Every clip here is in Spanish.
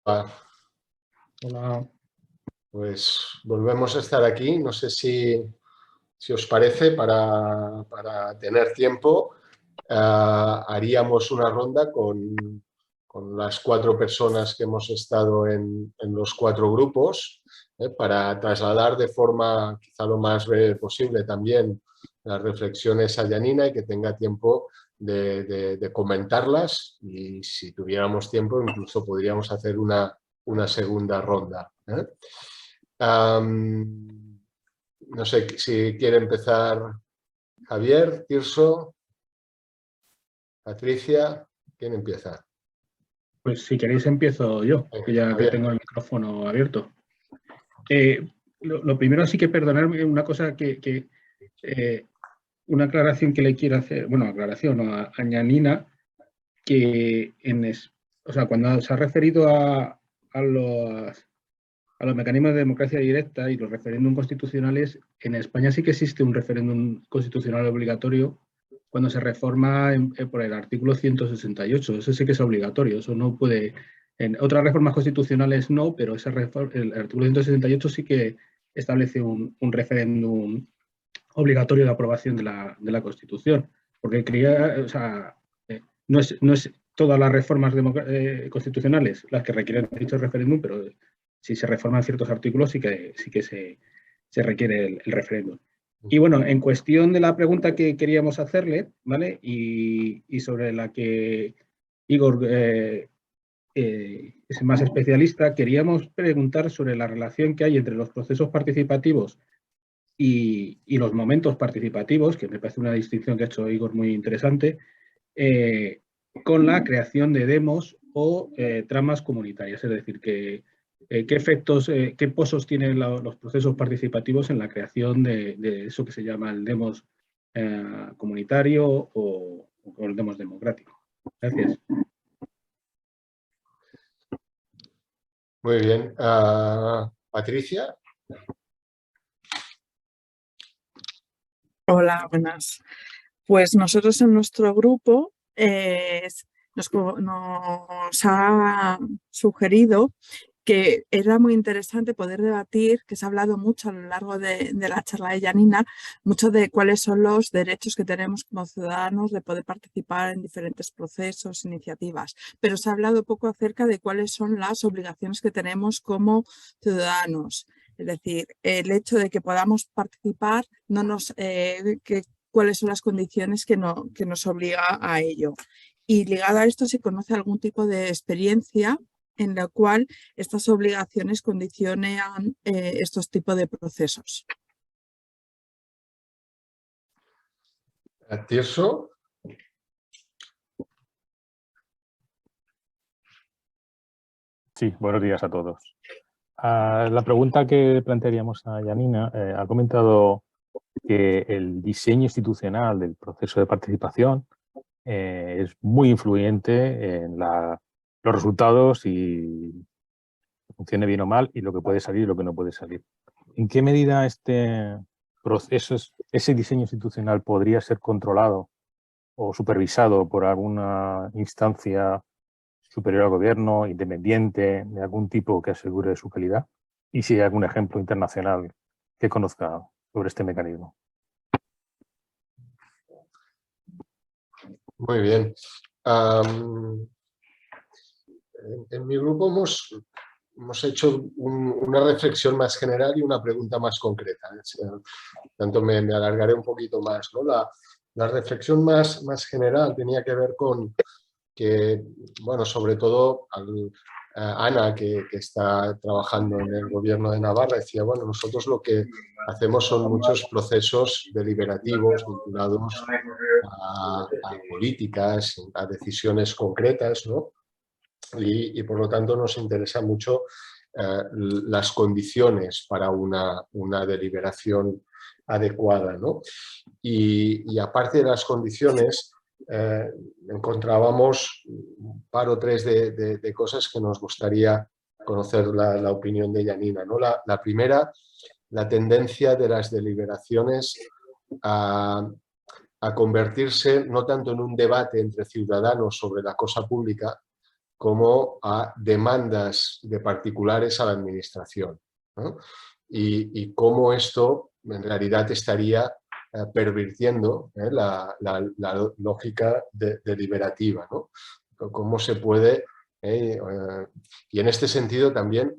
Hola. Pues volvemos a estar aquí. No sé si os parece, para tener tiempo, haríamos una ronda con las 4 personas que hemos estado en los 4 grupos, para trasladar de forma quizá lo más breve posible también las reflexiones a Janina y que tenga tiempo de comentarlas, y si tuviéramos tiempo incluso podríamos hacer una segunda ronda. No sé si quiere empezar Javier, Tirso, Patricia. ¿Quién empieza? Pues si queréis empiezo yo, que ya que Javier. tengo el micrófono abierto. Lo primero, sí que perdonarme una cosa una aclaración que le quiero hacer, bueno, aclaración a Janina, que cuando se ha referido a los mecanismos de democracia directa y los referéndums constitucionales, en España sí que existe un referéndum constitucional obligatorio cuando se reforma por el artículo 168. Eso sí que es obligatorio, eso no puede... En otras reformas constitucionales no, pero el artículo 168 sí que establece un referéndum obligatorio de aprobación de la Constitución, porque no es todas las reformas constitucionales las que requieren dicho referéndum, pero si se reforman ciertos artículos sí que se requiere el referéndum. Y bueno, en cuestión de la pregunta que queríamos hacerle, ¿vale? Y sobre la que Igor es más especialista, queríamos preguntar sobre la relación que hay entre los procesos participativos y los momentos participativos, que me parece una distinción que ha hecho Igor muy interesante, con la creación de demos o tramas comunitarias. Es decir, qué efectos, qué pozos tienen los procesos participativos en la creación de eso que se llama el demos comunitario o el demos democrático. Gracias. Muy bien. Patricia. Hola, buenas. Pues nosotros en nuestro grupo nos ha sugerido que era muy interesante poder debatir, que se ha hablado mucho a lo largo de la charla de Janina, mucho de cuáles son los derechos que tenemos como ciudadanos de poder participar en diferentes procesos, iniciativas, pero se ha hablado poco acerca de cuáles son las obligaciones que tenemos como ciudadanos. Es decir, el hecho de que podamos participar, cuáles son las condiciones que nos obliga a ello. Y ligado a esto, si conoce algún tipo de experiencia en la cual estas obligaciones condicionan estos tipos de procesos. Tirso. Sí, buenos días a todos. La pregunta que plantearíamos a Janina, ha comentado que el diseño institucional del proceso de participación es muy influyente en los resultados y funcione bien o mal, y lo que puede salir y lo que no puede salir. ¿En qué medida este proceso, ese diseño institucional, podría ser controlado o supervisado por alguna instancia superior al gobierno, independiente, de algún tipo que asegure su calidad? Y si hay algún ejemplo internacional que conozca sobre este mecanismo. Muy bien. En mi grupo hemos hecho una reflexión más general y una pregunta más concreta. Tanto me alargaré un poquito más, ¿no? La reflexión más general tenía que ver con que, bueno, sobre todo Ana, que está trabajando en el gobierno de Navarra, decía, bueno, nosotros lo que hacemos son muchos procesos deliberativos vinculados a políticas, a decisiones concretas, ¿no? Y por lo tanto nos interesa mucho las condiciones para una deliberación adecuada, ¿no? Y aparte de las condiciones, encontrábamos un par o tres de cosas que nos gustaría conocer la opinión de Janina, ¿no? La primera, la tendencia de las deliberaciones a convertirse no tanto en un debate entre ciudadanos sobre la cosa pública, como a demandas de particulares a la administración, ¿no? Y cómo esto en realidad estaría pervirtiendo la lógica deliberativa, ¿no? Cómo se puede, y en este sentido también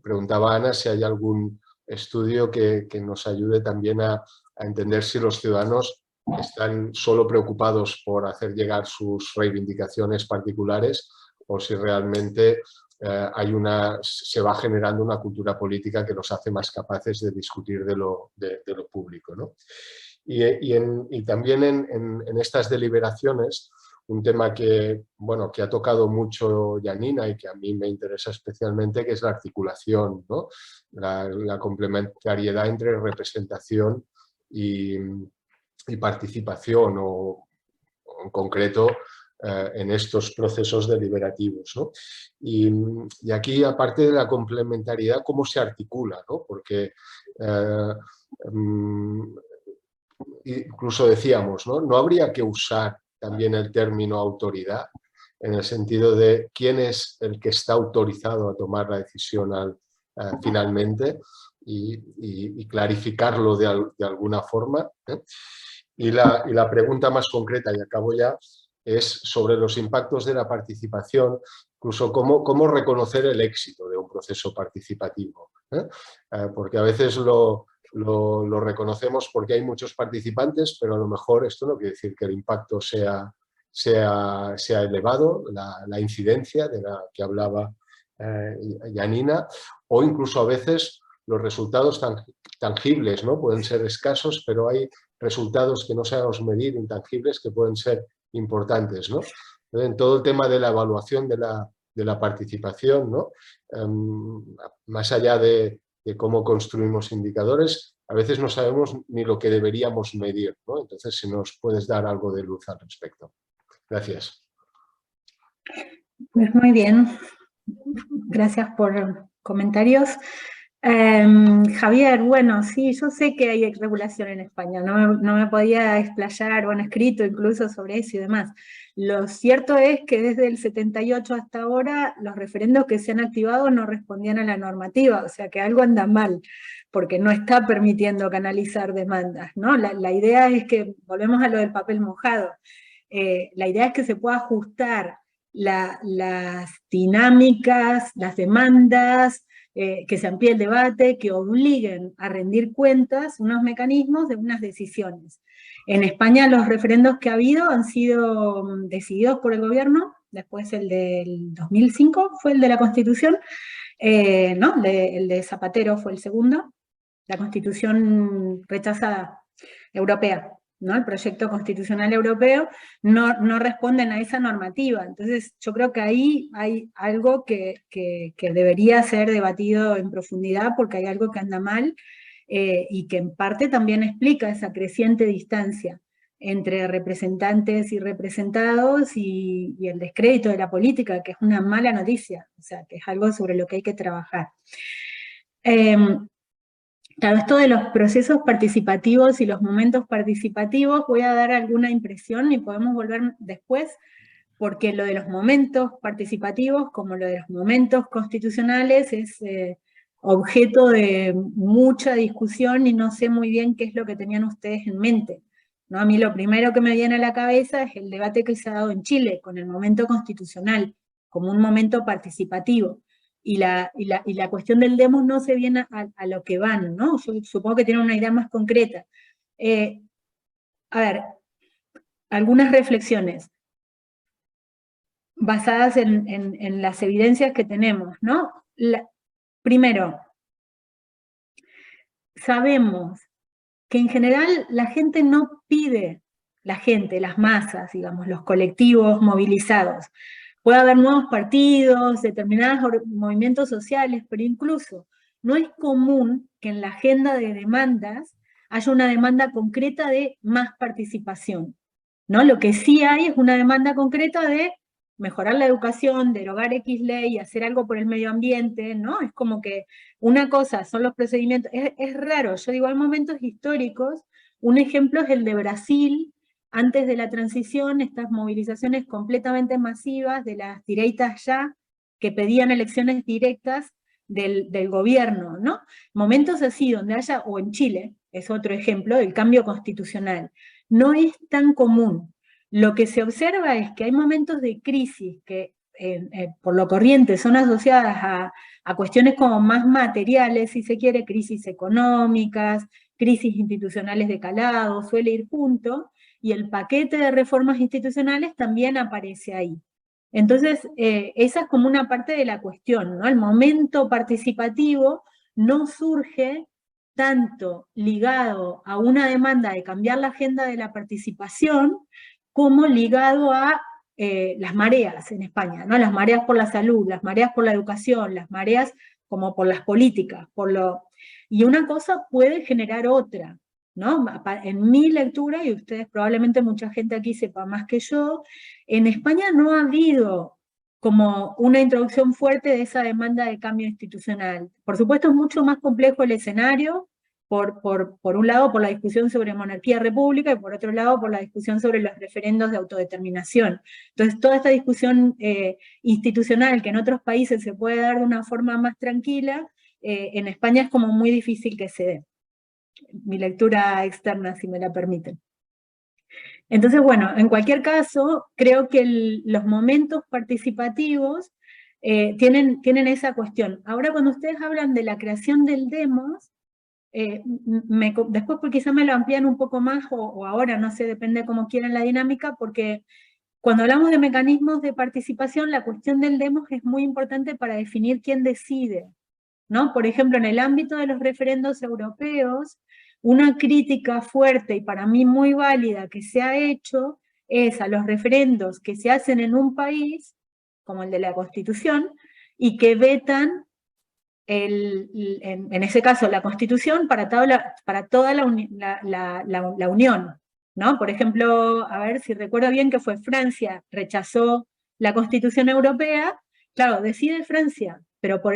preguntaba Ana si hay algún estudio que nos ayude también a entender si los ciudadanos están solo preocupados por hacer llegar sus reivindicaciones particulares o si realmente se va generando una cultura política que los hace más capaces de discutir de lo público, ¿no? Y también en estas deliberaciones, un tema que ha tocado mucho Janina y que a mí me interesa especialmente, que es la articulación, ¿no? La complementariedad entre representación y participación, o en concreto en estos procesos deliberativos, ¿no? Y aquí, aparte de la complementariedad, ¿cómo se articula, ¿no? Porque incluso decíamos, ¿no? No habría que usar también el término autoridad, en el sentido de quién es el que está autorizado a tomar la decisión finalmente, y clarificarlo de alguna forma, ¿eh? Y la pregunta más concreta, y acabo ya, es sobre los impactos de la participación, incluso cómo reconocer el éxito de un proceso participativo, ¿eh? Porque a veces lo reconocemos porque hay muchos participantes, pero a lo mejor esto no quiere decir que el impacto sea elevado, la incidencia de la que hablaba Janina, o incluso a veces los resultados tangibles, ¿no? Pueden ser escasos, pero hay resultados que no sabemos medir, intangibles, que pueden ser importantes, ¿no? En todo el tema de la evaluación de la participación, ¿no? Más allá de cómo construimos indicadores, a veces no sabemos ni lo que deberíamos medir, ¿no? Entonces, si nos puedes dar algo de luz al respecto. Gracias. Pues muy bien. Gracias por comentarios. Javier, bueno, sí, yo sé que hay regulación en España, no me podía explayar, escrito incluso sobre eso y demás. Lo cierto es que desde el 78 hasta ahora los referendos que se han activado no respondían a la normativa, o sea que algo anda mal, porque no está permitiendo canalizar demandas, ¿no? La idea es que, volvemos a lo del papel mojado, la idea es que se pueda ajustar las dinámicas, las demandas, que se amplíe el debate, que obliguen a rendir cuentas unos mecanismos de unas decisiones. En España los referendos que ha habido han sido decididos por el gobierno, después el del 2005 fue el de la Constitución, ¿no? El de Zapatero fue el segundo, la Constitución rechazada europea, ¿no? El proyecto constitucional europeo no responden a esa normativa. Entonces yo creo que ahí hay algo que debería ser debatido en profundidad, porque hay algo que anda mal, y que en parte también explica esa creciente distancia entre representantes y representados y el descrédito de la política, que es una mala noticia, o sea, que es algo sobre lo que hay que trabajar. Claro, esto de los procesos participativos y los momentos participativos, voy a dar alguna impresión y podemos volver después, porque lo de los momentos participativos, como lo de los momentos constitucionales, es objeto de mucha discusión y no sé muy bien qué es lo que tenían ustedes en mente, ¿no? A mí lo primero que me viene a la cabeza es el debate que se ha dado en Chile con el momento constitucional, como un momento participativo. Y la cuestión del demos no se viene a lo que van, ¿no? Yo supongo que tienen una idea más concreta. A ver, algunas reflexiones basadas en las evidencias que tenemos, ¿no? Primero, sabemos que en general la gente no pide, las masas, digamos, los colectivos movilizados. Puede haber nuevos partidos, determinados movimientos sociales, pero incluso no es común que en la agenda de demandas haya una demanda concreta de más participación, ¿no? Lo que sí hay es una demanda concreta de mejorar la educación, derogar X ley, hacer algo por el medio ambiente, ¿no? Es como que una cosa son los procedimientos, es raro, yo digo, hay momentos históricos, un ejemplo es el de Brasil, antes de la transición, estas movilizaciones completamente masivas de las direitas ya, que pedían elecciones directas del gobierno, ¿no? Momentos así donde haya, o en Chile, es otro ejemplo, del cambio constitucional. No es tan común. Lo que se observa es que hay momentos de crisis que por lo corriente son asociadas a cuestiones como más materiales, si se quiere, crisis económicas, crisis institucionales de calado, suele ir junto, y el paquete de reformas institucionales también aparece ahí. Entonces, esa es como una parte de la cuestión, ¿no? El momento participativo no surge tanto ligado a una demanda de cambiar la agenda de la participación, como ligado a las mareas en España, ¿no? Las mareas por la salud, las mareas por la educación, las mareas como por las políticas, y una cosa puede generar otra, ¿no? En mi lectura, y ustedes probablemente mucha gente aquí sepa más que yo, en España no ha habido como una introducción fuerte de esa demanda de cambio institucional. Por supuesto es mucho más complejo el escenario, por un lado por la discusión sobre monarquía-república, y por otro lado por la discusión sobre los referendos de autodeterminación. Entonces toda esta discusión institucional que en otros países se puede dar de una forma más tranquila, en España es como muy difícil que se dé. Mi lectura externa, si me la permiten. Entonces, bueno, en cualquier caso, creo que los momentos participativos tienen esa cuestión. Ahora, cuando ustedes hablan de la creación del demos, después quizá me lo amplían un poco más, o ahora, no sé, depende de cómo quieran la dinámica, porque cuando hablamos de mecanismos de participación, la cuestión del demos es muy importante para definir quién decide, ¿no? Por ejemplo, en el ámbito de los referendos europeos, una crítica fuerte y para mí muy válida que se ha hecho es a los referendos que se hacen en un país, como el de la Constitución, y que vetan, en ese caso, la Constitución para toda la Unión, ¿no? Por ejemplo, a ver si recuerdo bien que fue Francia, rechazó la Constitución Europea. Claro, decide Francia, pero por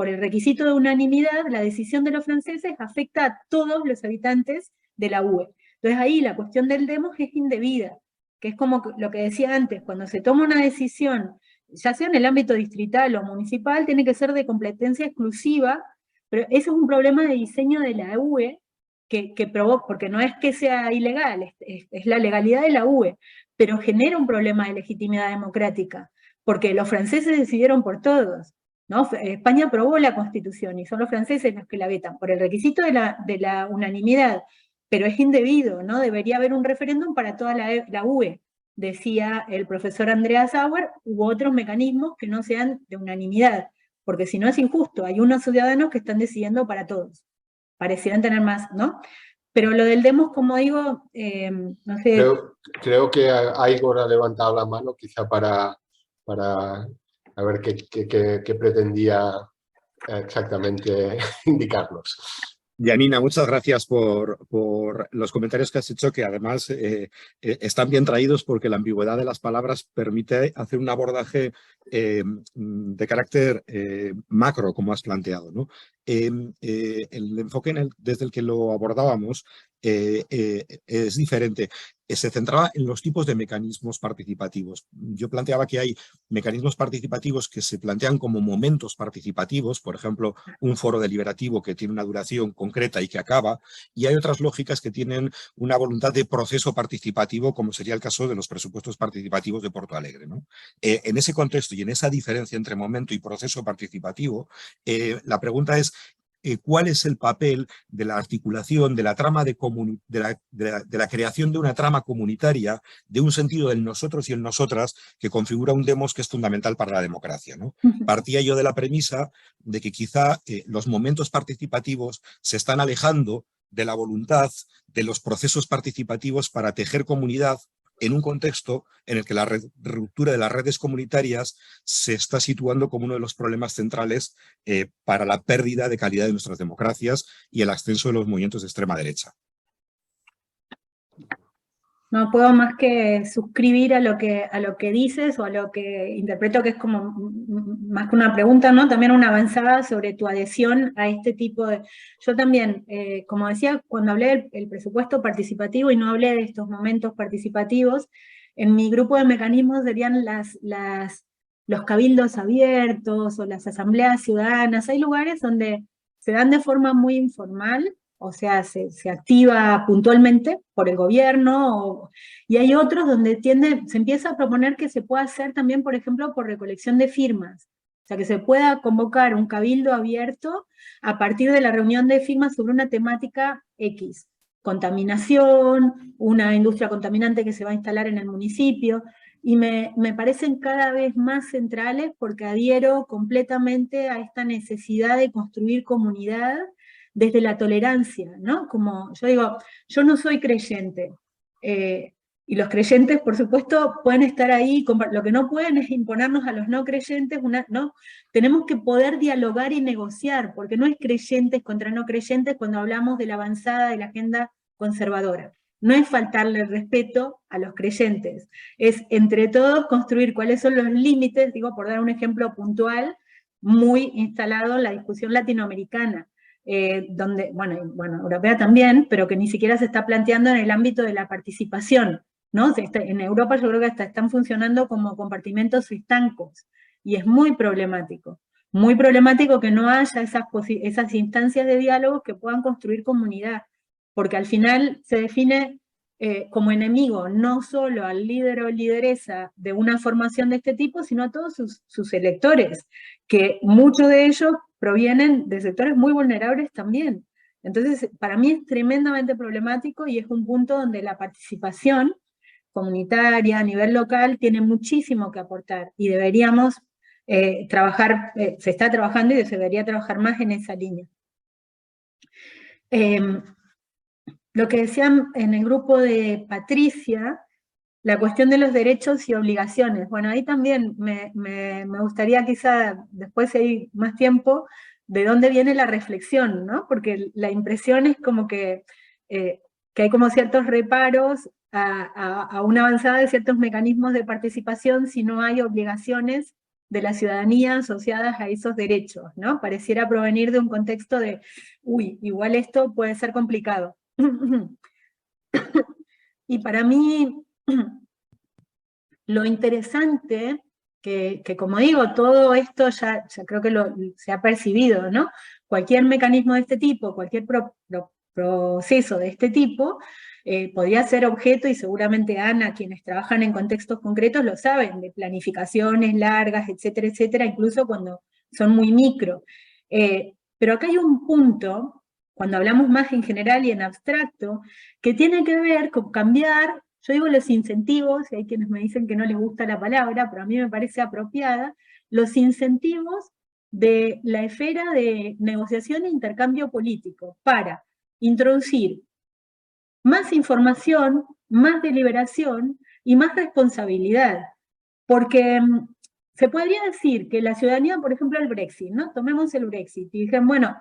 el requisito de unanimidad, la decisión de los franceses afecta a todos los habitantes de la UE. Entonces ahí la cuestión del demos es indebida, que es como lo que decía antes, cuando se toma una decisión, ya sea en el ámbito distrital o municipal, tiene que ser de competencia exclusiva, pero eso es un problema de diseño de la UE, que provoca, porque no es que sea ilegal, es la legalidad de la UE, pero genera un problema de legitimidad democrática, porque los franceses decidieron por todos, ¿no? España aprobó la Constitución y son los franceses los que la vetan, por el requisito de la unanimidad, pero es indebido, ¿no? Debería haber un referéndum para toda la UE, decía el profesor Andreas Sauer, u otros mecanismos que no sean de unanimidad, porque si no es injusto, hay unos ciudadanos que están decidiendo para todos, parecieran tener más, ¿no? Pero lo del demos, como digo, no sé... Creo que Igor ha levantado la mano quizá para a ver qué pretendía exactamente indicarnos. Janina, muchas gracias por los comentarios que has hecho, que además están bien traídos porque la ambigüedad de las palabras permite hacer un abordaje de carácter macro, como has planteado, ¿no? El enfoque desde el que lo abordábamos es diferente. Se centraba en los tipos de mecanismos participativos. Yo planteaba que hay mecanismos participativos que se plantean como momentos participativos, por ejemplo, un foro deliberativo que tiene una duración concreta y que acaba, y hay otras lógicas que tienen una voluntad de proceso participativo, como sería el caso de los presupuestos participativos de Porto Alegre, ¿no? En ese contexto y en esa diferencia entre momento y proceso participativo, la pregunta es, ¿cuál es el papel de la articulación, de la trama de la creación de una trama comunitaria, de un sentido del nosotros y el nosotras que configura un demos que es fundamental para la democracia, ¿no? Partía yo de la premisa de que quizá los momentos participativos se están alejando de la voluntad de los procesos participativos para tejer comunidad en un contexto en el que la ruptura de las redes comunitarias se está situando como uno de los problemas centrales para la pérdida de calidad de nuestras democracias y el ascenso de los movimientos de extrema derecha. No puedo más que suscribir a lo que dices, o a lo que interpreto que es como más que una pregunta, ¿no? También una avanzada sobre tu adhesión a este tipo de... Yo también, como decía, cuando hablé del presupuesto participativo y no hablé de estos momentos participativos, en mi grupo de mecanismos serían los cabildos abiertos o las asambleas ciudadanas. Hay lugares donde se dan de forma muy informal, o sea, se activa puntualmente por el gobierno, y hay otros donde se empieza a proponer que se pueda hacer también, por ejemplo, por recolección de firmas. O sea, que se pueda convocar un cabildo abierto a partir de la reunión de firmas sobre una temática X. Contaminación, una industria contaminante que se va a instalar en el municipio, y me parecen cada vez más centrales porque adhiero completamente a esta necesidad de construir comunidad desde la tolerancia, ¿no? Como yo digo, yo no soy creyente, y los creyentes, por supuesto, pueden estar ahí, lo que no pueden es imponernos a los no creyentes, ¿no? Tenemos que poder dialogar y negociar, porque no es creyentes contra no creyentes cuando hablamos de la avanzada de la agenda conservadora. No es faltarle el respeto a los creyentes, es entre todos construir cuáles son los límites, digo, por dar un ejemplo puntual, muy instalado en la discusión latinoamericana, donde, bueno, europea también, pero que ni siquiera se está planteando en el ámbito de la participación, ¿no? En Europa yo creo que hasta están funcionando como compartimentos estancos, y es muy problemático que no haya esas instancias de diálogo que puedan construir comunidad, porque al final se define como enemigo no solo al líder o lideresa de una formación de este tipo, sino a todos sus electores, que muchos de ellos provienen de sectores muy vulnerables también. Entonces, para mí es tremendamente problemático, y es un punto donde la participación comunitaria a nivel local tiene muchísimo que aportar, y deberíamos trabajar, se está trabajando y se debería trabajar más en esa línea. Lo que decían en el grupo de Patricia, la cuestión de los derechos y obligaciones. Bueno, ahí también me gustaría quizá, después si hay más tiempo, de dónde viene la reflexión, ¿no? Porque la impresión es como que hay como ciertos reparos a una avanzada de ciertos mecanismos de participación si no hay obligaciones de la ciudadanía asociadas a esos derechos, ¿no? Pareciera provenir de un contexto de, uy, igual esto puede ser complicado. Y para mí, lo interesante, que como digo, todo esto ya creo que se ha percibido, ¿no? Cualquier mecanismo de este tipo, cualquier proceso de este tipo, podría ser objeto, y seguramente Ana, quienes trabajan en contextos concretos lo saben, de planificaciones largas, etcétera, etcétera, incluso cuando son muy micro. Pero acá hay un punto, cuando hablamos más en general y en abstracto, que tiene que ver con cambiar, yo digo los incentivos, y hay quienes me dicen que no les gusta la palabra, pero a mí me parece apropiada, los incentivos de la esfera de negociación e intercambio político para introducir más información, más deliberación y más responsabilidad. Porque se podría decir que la ciudadanía, por ejemplo, el Brexit, ¿no? Tomemos el Brexit, y dijeron, bueno,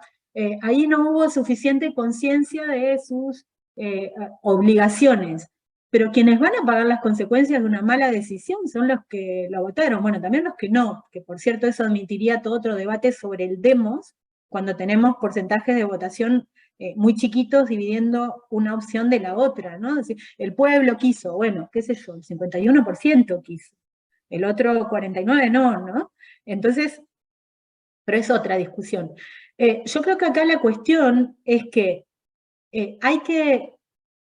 ahí no hubo suficiente conciencia de sus obligaciones, pero quienes van a pagar las consecuencias de una mala decisión son los que lo votaron, bueno, también los que no, que por cierto eso admitiría todo otro debate sobre el demos, cuando tenemos porcentajes de votación muy chiquitos dividiendo una opción de la otra, ¿no? Es decir, el pueblo quiso, bueno, qué sé yo, el 51% quiso, el otro 49% ¿no? Entonces, pero es otra discusión. Yo creo que acá la cuestión es que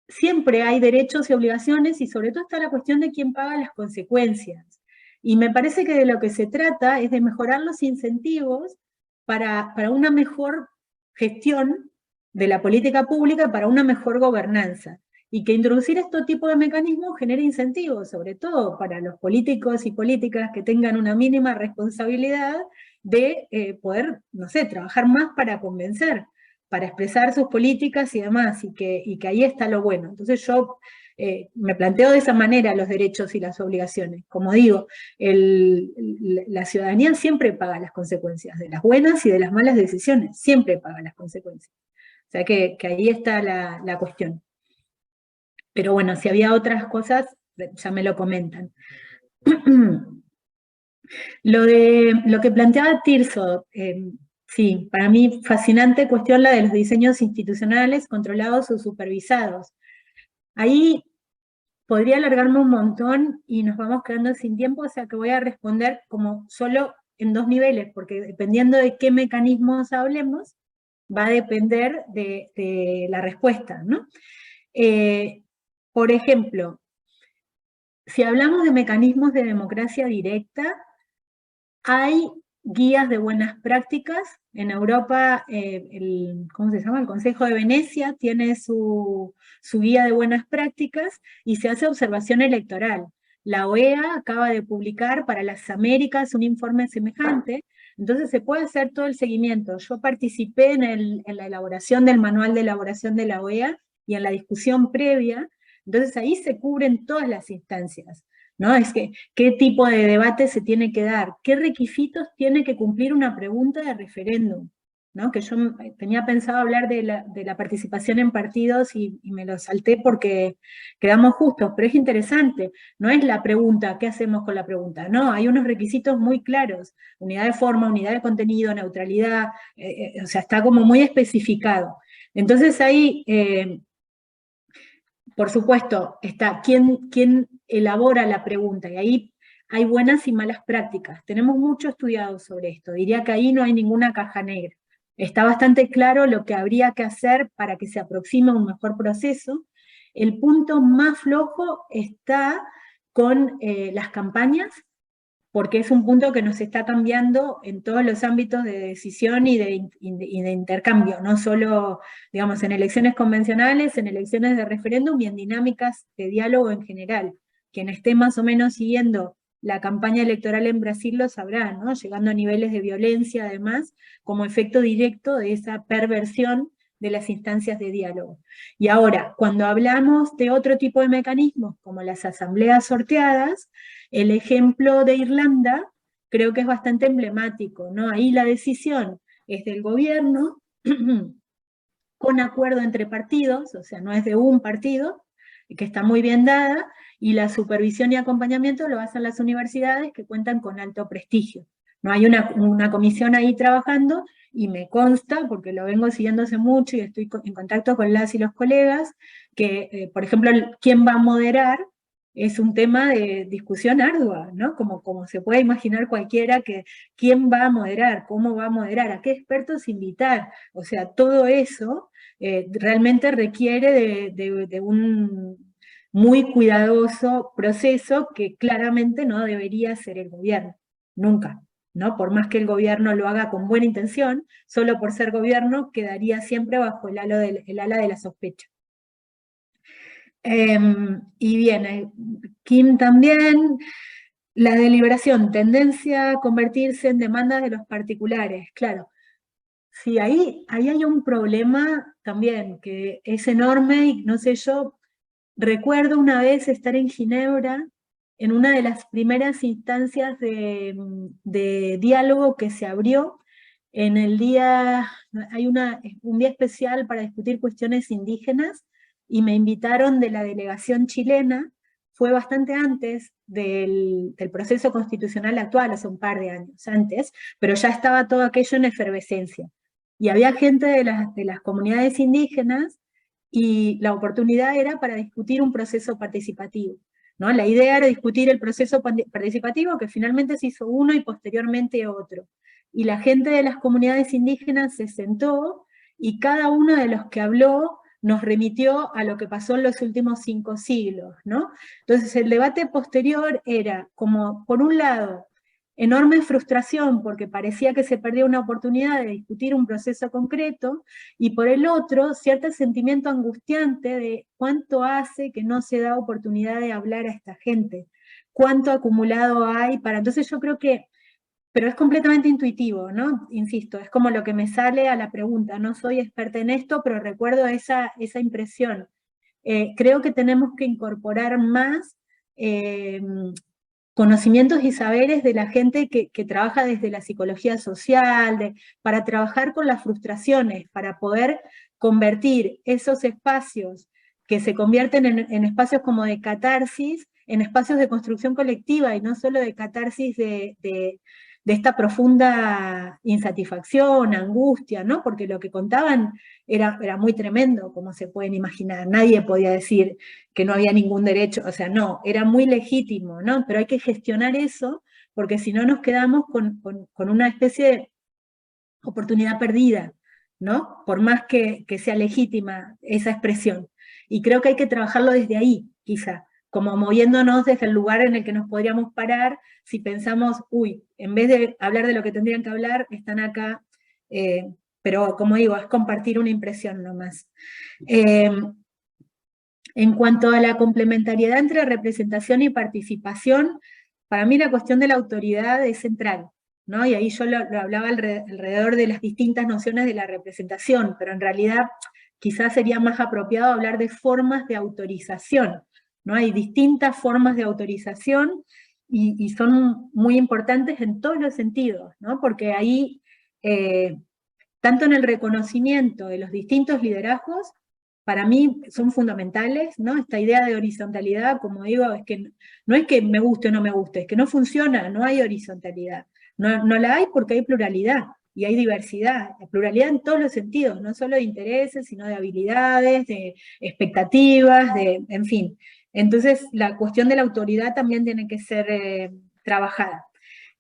siempre hay derechos y obligaciones, y sobre todo está la cuestión de quién paga las consecuencias. Y me parece que de lo que se trata es de mejorar los incentivos para una mejor gestión de la política pública, para una mejor gobernanza. Y que introducir este tipo de mecanismos genere incentivos, sobre todo para los políticos y políticas que tengan una mínima responsabilidad de poder, no sé, trabajar más para convencer, para expresar sus políticas y demás, y que ahí está lo bueno. Entonces yo me planteo de esa manera los derechos y las obligaciones. Como digo, la ciudadanía siempre paga las consecuencias, de las buenas y de las malas decisiones, siempre paga las consecuencias. O sea que ahí está la cuestión. Pero bueno, si había otras cosas, ya me lo comentan. Lo que planteaba Tirso, sí, para mí fascinante cuestión la de los diseños institucionales controlados o supervisados. Ahí podría alargarme un montón y nos vamos quedando sin tiempo, o sea que voy a responder como solo en 2 niveles, porque dependiendo de qué mecanismos hablemos, va a depender de la respuesta, ¿no? Por ejemplo, si hablamos de mecanismos de democracia directa, hay guías de buenas prácticas. En Europa, ¿cómo se llama? El Consejo de Venecia tiene su guía de buenas prácticas y se hace observación electoral. La OEA acaba de publicar para las Américas un informe semejante, entonces se puede hacer todo el seguimiento. Yo participé en la elaboración del manual de elaboración de la OEA y en la discusión previa, entonces ahí se cubren todas las instancias, ¿no? Es que, ¿qué tipo de debate se tiene que dar? ¿Qué requisitos tiene que cumplir una pregunta de referéndum? ¿No? Que yo tenía pensado hablar de la participación en partidos y me lo salté porque quedamos justos, pero es interesante, no es la pregunta, ¿qué hacemos con la pregunta? No, hay unos requisitos muy claros, unidad de forma, unidad de contenido, neutralidad, o sea, está como muy especificado. Entonces ahí, por supuesto, está quién elabora la pregunta, y ahí hay buenas y malas prácticas. Tenemos mucho estudiado sobre esto, diría que ahí no hay ninguna caja negra. Está bastante claro lo que habría que hacer para que se aproxime a un mejor proceso. El punto más flojo está con las campañas, porque es un punto que nos está cambiando en todos los ámbitos de decisión y de intercambio, no solo, digamos, en elecciones convencionales, en elecciones de referéndum y en dinámicas de diálogo en general. Quien esté más o menos siguiendo la campaña electoral en Brasil lo sabrá, ¿no? Llegando a niveles de violencia, además, como efecto directo de esa perversión de las instancias de diálogo. Y ahora, cuando hablamos de otro tipo de mecanismos, como las asambleas sorteadas, el ejemplo de Irlanda creo que es bastante emblemático, ¿no? Ahí la decisión es del gobierno, con acuerdo entre partidos, o sea, no es de un partido, que está muy bien dada, y la supervisión y acompañamiento lo hacen las universidades que cuentan con alto prestigio. No hay una comisión ahí trabajando, y me consta, porque lo vengo siguiendo hace mucho y estoy en contacto con las y los colegas, que, por ejemplo, quién va a moderar es un tema de discusión ardua, ¿no? Como se puede imaginar cualquiera, que quién va a moderar, cómo va a moderar, a qué expertos invitar, o sea, todo eso realmente requiere de un muy cuidadoso proceso que claramente no debería ser el gobierno, nunca, ¿no? Por más que el gobierno lo haga con buena intención, solo por ser gobierno quedaría siempre bajo el ala de la sospecha. Y bien, Kim también, la deliberación, tendencia a convertirse en demandas de los particulares, claro. Sí, ahí hay un problema también, que es enorme, y no sé, yo recuerdo una vez estar en Ginebra, en una de las primeras instancias de diálogo que se abrió, en el día, hay un día especial para discutir cuestiones indígenas, y me invitaron de la delegación chilena, fue bastante antes del proceso constitucional actual, hace un par de años antes, pero ya estaba todo aquello en efervescencia. Y había gente de las comunidades indígenas, y la oportunidad era para discutir un proceso participativo, ¿no? La idea era discutir el proceso participativo, que finalmente se hizo uno y posteriormente otro. Y la gente de las comunidades indígenas se sentó, y cada uno de los que habló nos remitió a lo que pasó en los últimos 5 siglos, ¿no? Entonces el debate posterior era como, por un lado, enorme frustración porque parecía que se perdía una oportunidad de discutir un proceso concreto, y por el otro, cierto sentimiento angustiante de cuánto hace que no se da oportunidad de hablar a esta gente, cuánto acumulado hay para... Entonces yo creo que, pero es completamente intuitivo, ¿no? Insisto, es como lo que me sale a la pregunta, no soy experta en esto, pero recuerdo esa impresión. Creo que tenemos que incorporar más conocimientos y saberes de la gente que trabaja desde la psicología social, para trabajar con las frustraciones, para poder convertir esos espacios que se convierten en espacios como de catarsis, en espacios de construcción colectiva, y no solo de catarsis de esta profunda insatisfacción, angustia, ¿no? Porque lo que contaban era muy tremendo, como se pueden imaginar. Nadie podía decir que no había ningún derecho, o sea, no, era muy legítimo, ¿no? Pero hay que gestionar eso, porque si no nos quedamos con una especie de oportunidad perdida, ¿no? Por más que sea legítima esa expresión. Y creo que hay que trabajarlo desde ahí, quizá, como moviéndonos desde el lugar en el que nos podríamos parar si pensamos, uy, en vez de hablar de lo que tendrían que hablar, están acá, pero como digo, es compartir una impresión nomás. En cuanto a la complementariedad entre representación y participación, para mí la cuestión de la autoridad es central, ¿no? Y ahí yo lo hablaba alrededor de las distintas nociones de la representación, pero en realidad quizás sería más apropiado hablar de formas de autorización, ¿no? Hay distintas formas de autorización y son muy importantes en todos los sentidos, ¿no? Porque ahí, tanto en el reconocimiento de los distintos liderazgos, para mí son fundamentales, ¿no? Esta idea de horizontalidad, como digo, es que no es que me guste o no me guste, es que no funciona, no hay horizontalidad. No la hay porque hay pluralidad, y hay diversidad, pluralidad en todos los sentidos, no solo de intereses, sino de habilidades, de expectativas, en fin. Entonces, la cuestión de la autoridad también tiene que ser trabajada.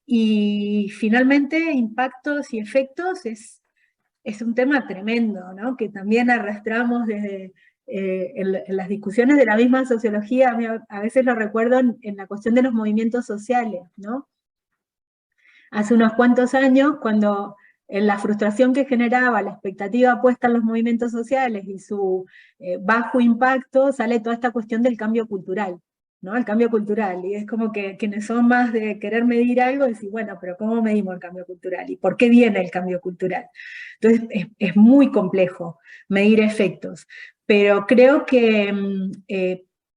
Y finalmente, impactos y efectos es un tema tremendo, ¿no? Que también arrastramos desde en las discusiones de la misma sociología. A veces lo recuerdo en la cuestión de los movimientos sociales, ¿no? Hace unos cuantos años, cuando en la frustración que generaba la expectativa puesta en los movimientos sociales y su bajo impacto, sale toda esta cuestión del cambio cultural, ¿no? El cambio cultural, y es como que quienes son más de querer medir algo, decir, bueno, pero ¿cómo medimos el cambio cultural? ¿Y por qué viene el cambio cultural? Entonces es muy complejo medir efectos, pero creo que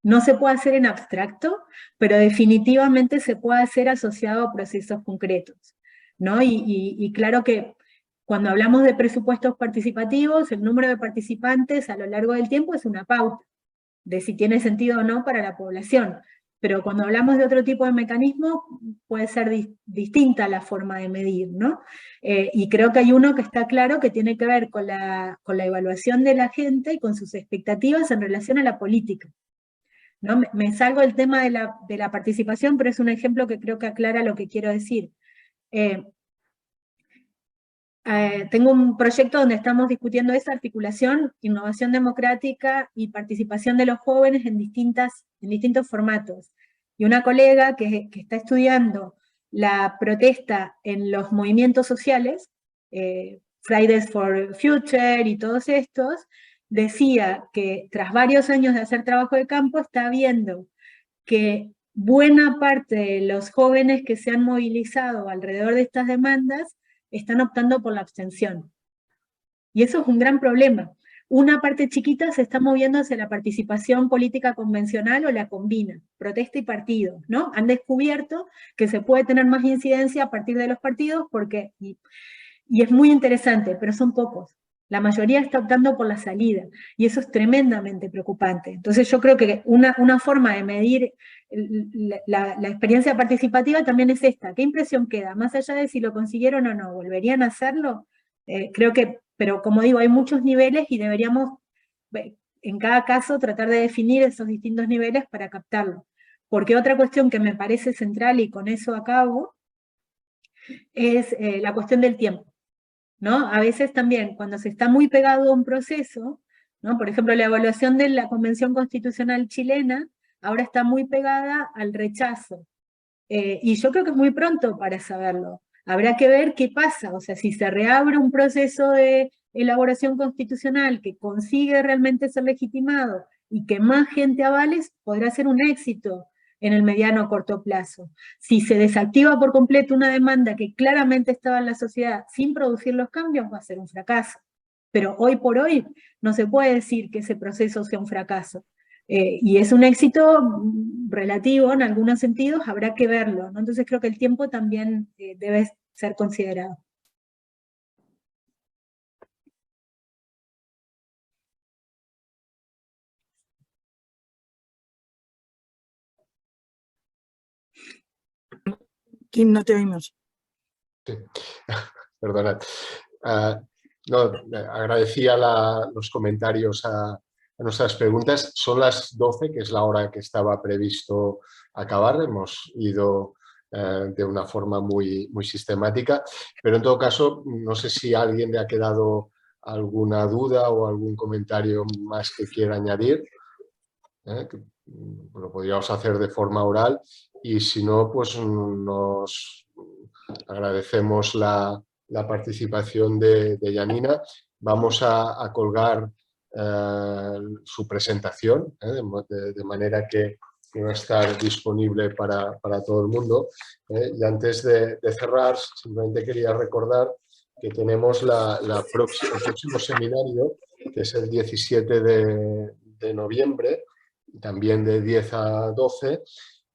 no se puede hacer en abstracto, pero definitivamente se puede hacer asociado a procesos concretos, ¿no? Y claro que cuando hablamos de presupuestos participativos, el número de participantes a lo largo del tiempo es una pauta de si tiene sentido o no para la población. Pero cuando hablamos de otro tipo de mecanismo, puede ser distinta la forma de medir, ¿no? Y creo que hay uno que está claro que tiene que ver con la evaluación de la gente y con sus expectativas en relación a la política, ¿no? Me salgo del tema de la participación, pero es un ejemplo que creo que aclara lo que quiero decir. Tengo un proyecto donde estamos discutiendo esa articulación, innovación democrática y participación de los jóvenes en distintos formatos. Y una colega que está estudiando la protesta en los movimientos sociales, Fridays for Future y todos estos, decía que tras varios años de hacer trabajo de campo, está viendo que buena parte de los jóvenes que se han movilizado alrededor de estas demandas están optando por la abstención. Y eso es un gran problema. Una parte chiquita se está moviendo hacia la participación política convencional o la combina, protesta y partido, ¿no? Han descubierto que se puede tener más incidencia a partir de los partidos porque, y es muy interesante, pero son pocos. La mayoría está optando por la salida, y eso es tremendamente preocupante. Entonces yo creo que una forma de medir la experiencia participativa también es esta. ¿Qué impresión queda? Más allá de si lo consiguieron o no, ¿volverían a hacerlo? Creo que, pero como digo, hay muchos niveles y deberíamos, en cada caso, tratar de definir esos distintos niveles para captarlo. Porque otra cuestión que me parece central, y con eso acabo, es la cuestión del tiempo, ¿no? A veces también, cuando se está muy pegado a un proceso, ¿no? Por ejemplo, la evaluación de la Convención Constitucional chilena ahora está muy pegada al rechazo. Y yo creo que es muy pronto para saberlo. Habrá que ver qué pasa, o sea, si se reabre un proceso de elaboración constitucional que consigue realmente ser legitimado y que más gente avale, podrá ser un éxito en el mediano o corto plazo. Si se desactiva por completo una demanda que claramente estaba en la sociedad sin producir los cambios, va a ser un fracaso. Pero hoy por hoy no se puede decir que ese proceso sea un fracaso. Y es un éxito relativo en algunos sentidos, habrá que verlo, ¿no? Entonces creo que el tiempo también debe ser considerado. Kim, no te oímos. Sí. Perdonad. No, agradecía los comentarios a nuestras preguntas. Son las 12, que es la hora que estaba previsto acabar. Hemos ido de una forma muy, muy sistemática, pero en todo caso, no sé si a alguien le ha quedado alguna duda o algún comentario más que quiera añadir. Lo podríamos hacer de forma oral y si no, pues nos agradecemos la participación de Janina. Vamos a colgar su presentación, de manera que va a estar disponible para todo el mundo. Y antes de cerrar, simplemente quería recordar que tenemos el próximo seminario, que es el 17 de noviembre, también de 10 a 12,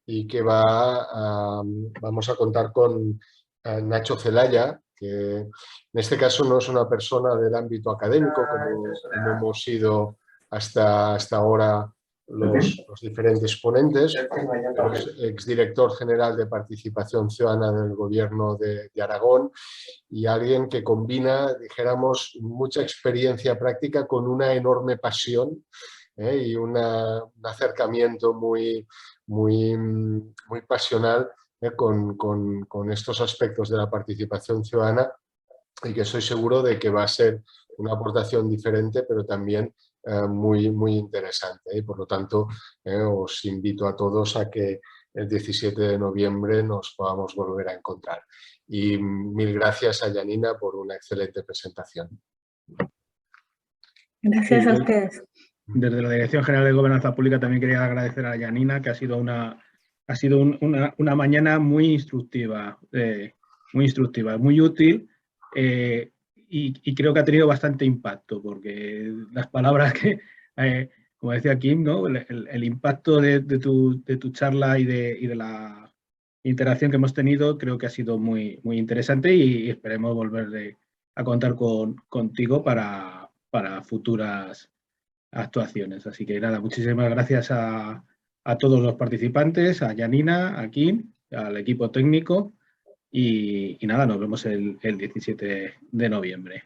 y que vamos a contar con Nacho Zelaya, que en este caso no es una persona del ámbito académico, como hemos sido hasta ahora los diferentes ponentes, pero es exdirector general de Participación Ciudadana del Gobierno de Aragón y alguien que combina, dijéramos, mucha experiencia práctica con una enorme pasión y un acercamiento muy, muy, muy pasional con estos aspectos de la participación ciudadana, y que estoy seguro de que va a ser una aportación diferente, pero también muy, muy interesante. Y por lo tanto, os invito a todos a que el 17 de noviembre nos podamos volver a encontrar. Y mil gracias a Janina por una excelente presentación. Gracias a ustedes. Desde la Dirección General de Gobernanza Pública también quería agradecer a Janina, que ha sido una mañana muy instructiva, muy útil, y creo que ha tenido bastante impacto, porque las palabras que, como decía Kim, ¿no? el impacto de tu charla y de la interacción que hemos tenido, creo que ha sido muy, muy interesante, y esperemos volver a contar contigo para futuras actuaciones. Así que nada, muchísimas gracias a todos los participantes, a Janina, a Kim, al equipo técnico, y nada, nos vemos el 17 de noviembre.